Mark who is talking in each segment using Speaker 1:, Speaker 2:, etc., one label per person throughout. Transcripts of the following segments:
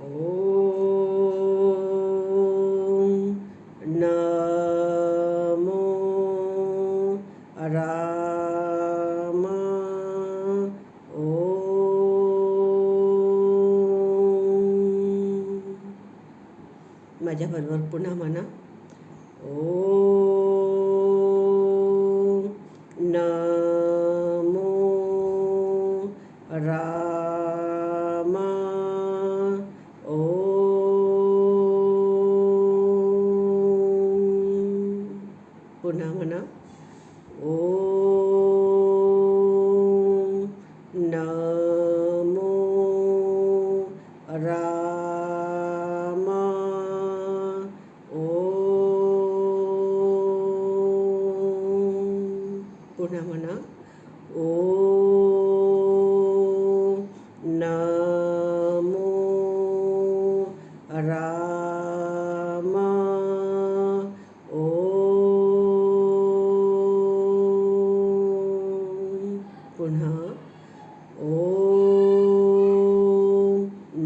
Speaker 1: ओम नमो राम ओम. माझ्याबरोबर पुन्हा म्हणा. ओम नमो राम ओम. पुन्हा म्हणा. ओम नमो राम ओम. पुन्हा म्हणा. ओम नमो राम ओम. पुन्हा. ओम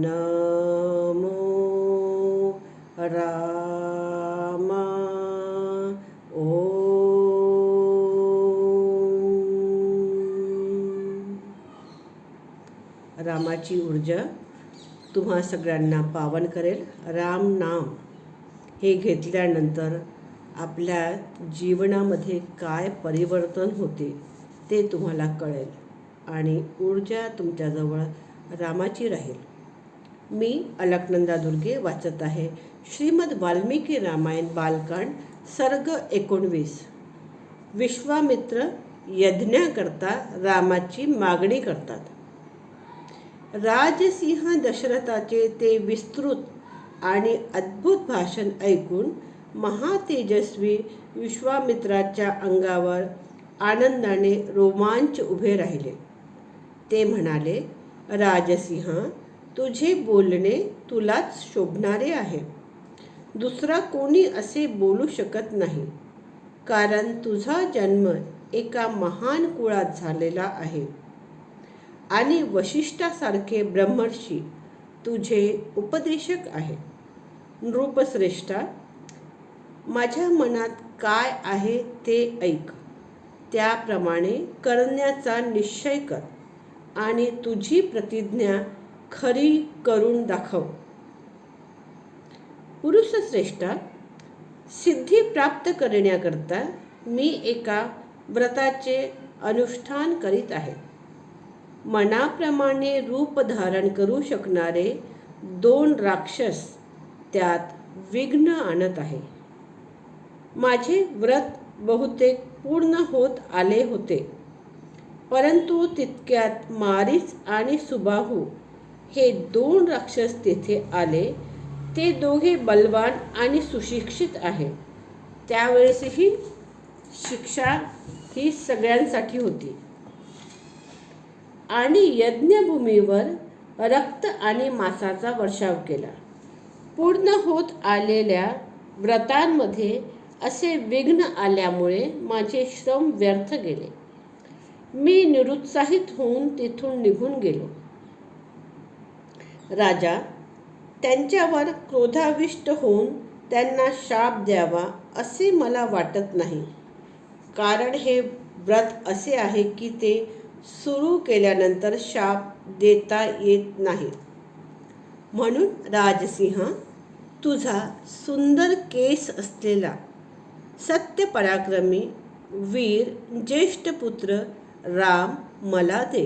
Speaker 1: नमो राम ओम. रामाची ऊर्जा तुम्हा सगळ्यांना पावन करेल. राम नाम हे घेतल्यानंतर आपल्या जीवनामध्ये काय परिवर्तन होते ते तुम्हाला कळेल आणि ऊर्जा तुमच्याजवळ रामाची राहील. मी अलकनंदा दुर्गे वाचत आहे श्रीमद वाल्मिकी रामायण बालकांड सर्ग 19. विश्वामित्र यज्ञाकरता रामाची मागणी करतात. राजसिंह दशरथाचे ते विस्तृत आणि अद्भुत भाषण ऐकून महातेजस्वी विश्वामित्राच्या अंगावर आनंदाने रोमांच उभे राहिले. ते म्हणाले, राजसिंह, तुझे बोलणे तुलाच शोभणारे आहे. दुसरा कोणी असे बोलू शकत नाही, कारण तुझा जन्म एका महान कुळात झालेला आहे आणि वशिष्ठासारखे ब्रह्मर्षी तुझे उपदेशक आहे. नृपश्रेष्ठा, माझ्या मनात काय आहे ते ऐक. त्याप्रमाणे करण्याचा निश्चय कर आणि तुझी प्रतिज्ञा खरी करून दाखव. पुरुषश्रेष्ठा, सिद्धी प्राप्त करण्याकरता मी एका व्रताचे अनुष्ठान करीत आहे. मनाप्रमाणे रूप धारण करू शकणारे 2 राक्षस त्यात विघ्न आणत आहे. माझे व्रत बहुतेक पूर्ण होत आले होते, परंतु तितक्यात मारीच आणि सुबाहू हे 2 राक्षस तेथे आले. ते दोघे बलवान आणि सुशिक्षित आहे. त्यावेळेसही शिक्षा ही सगळ्यांसाठी होती आणि यज्ञभूमीवर रक्त आणि मांसाचा वर्षाव केला. पूर्ण होत आलेल्या व्रतांमध्ये असे विघ्न आल्यामुळे माझे श्रम व्यर्थ गेले. मी निरुत्साहित होऊन तिथून निघून गेलो. राजा, त्यांच्यावर क्रोधाविष्ट होऊन त्यांना शाप द्यावा असे मला वाटत नाही, कारण हे व्रत असे आहे की ते सुरू केल्यानंतर शाप देता येत नाही. म्हणून राजसिंह, तुझा सुंदर केस असलेला सत्य पराक्रमी वीर ज्येष्ठ पुत्र राम मला दे.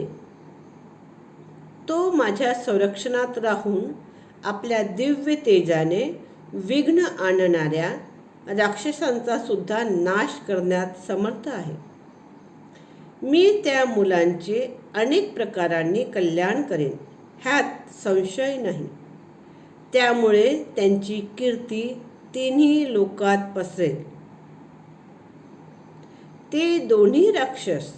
Speaker 1: तो माझ्या संरक्षणात राहून आपल्या दिव्य तेजाने विघ्न आणणाऱ्या राक्षसांचा सुद्धा नाश करण्यात समर्थ आहे. मी त्या मुलांचे अनेक प्रकारांनी कल्याण करेन, ह्यात संशय नाही. त्यामुळे त्यांची कीर्ती 3 लोकात पसरेल. ते दोन्ही राक्षस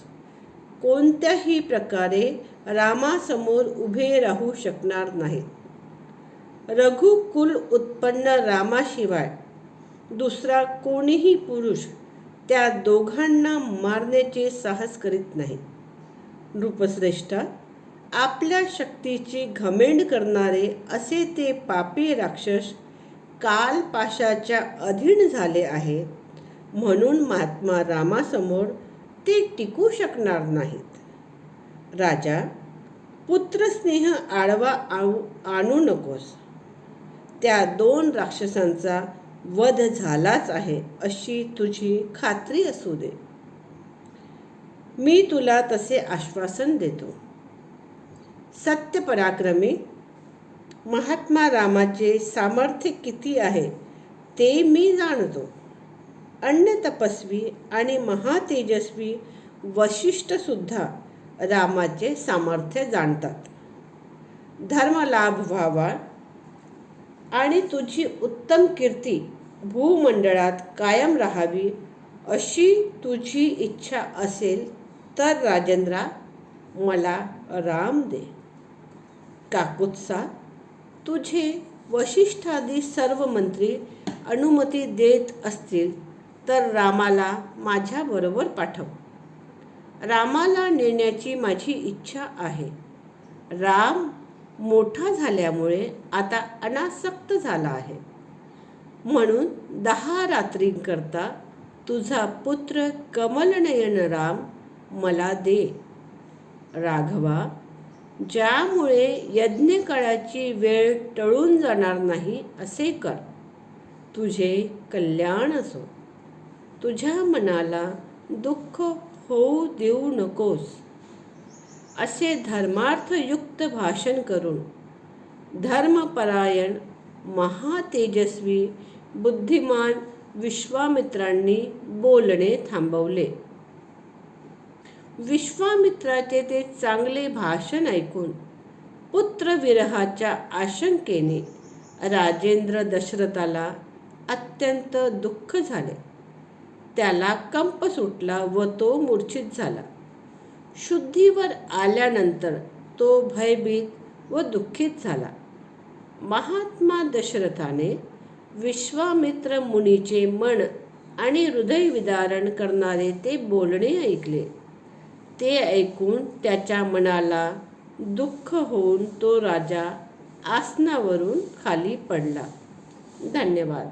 Speaker 1: कोणत्याही प्रकारे रामासमोर उभे राहू शकणार नाहीत. रघुकुल उत्पन्न रामाशिवाय दुसरा कोणीही पुरुष त्या दोघांना मारण्याचे साहस करीत नाही. नृपश्रेष्ठा, आपल्या शक्तीची घमेंड करणारे असे ते पापी राक्षस कालपाशाच्या अधीन झाले आहेत. म्हणून महात्मा रामासमोर ते टिकू शकणार नाहीत. राजा, पुत्रस्नेह आडवा आणू नकोस. त्या 2 राक्षसांचा वध झालाच आहे अशी तुझी खात्री असू दे. मी तुला तसे आश्वासन देतो. सत्यपराक्रमी, महात्मा रामाचे सामर्थ्य किती आहे ते मी जाणतो. अन्य तपस्वी आणि महातेजस्वी वशिष्ठसुद्धा रामाचे सामर्थ्य जाणतात. धर्मलाभ व्हावा आणि तुझी उत्तम कीर्ती भूमंडळात कायम राहावी अशी तुझी इच्छा असेल तर राजेंद्रा, मला राम दे. काकुत्सा, तुझे वशिष्ठादी सर्व मंत्री अनुमती देत असतील तर रामाला माझ्याबरोबर पाठव. रामाला नेण्याची माझी इच्छा आहे. राम मोठा झाल्यामुळे आता अनासक्त झाला आहे. म्हणून 10 रात्रींकरता तुझा पुत्र कमलनयन राम मला दे. राघवा, ज्यामुळे यज्ञकाळाची वेळ टळून जाणार नाही असे कर. तुझे कल्याण असो. तुझ्या मनाला दुःख होऊ देऊ नकोस. असे धर्मार्थयुक्त भाषण करून धर्मपरायण महातेजस्वी बुद्धिमान विश्वामित्रांनी बोलणे थांबवले. विश्वामित्राचे ते चांगले भाषण ऐकून पुत्रविरहाच्या आशंकेने राजेंद्र दशरथाला अत्यंत दुःख झाले. त्याला कंप सुटला व तो मूर्छित झाला. शुद्धीवर आल्यानंतर तो भयभीत व दुःखित झाला. महात्मा दशरथाने विश्वामित्र मुनीचे मन आणि हृदय विदारण करणारे ते बोलणे ऐकले. ते ऐकून त्याच्या मनाला दुःख होऊन तो राजा आसनावरून खाली पडला. धन्यवाद.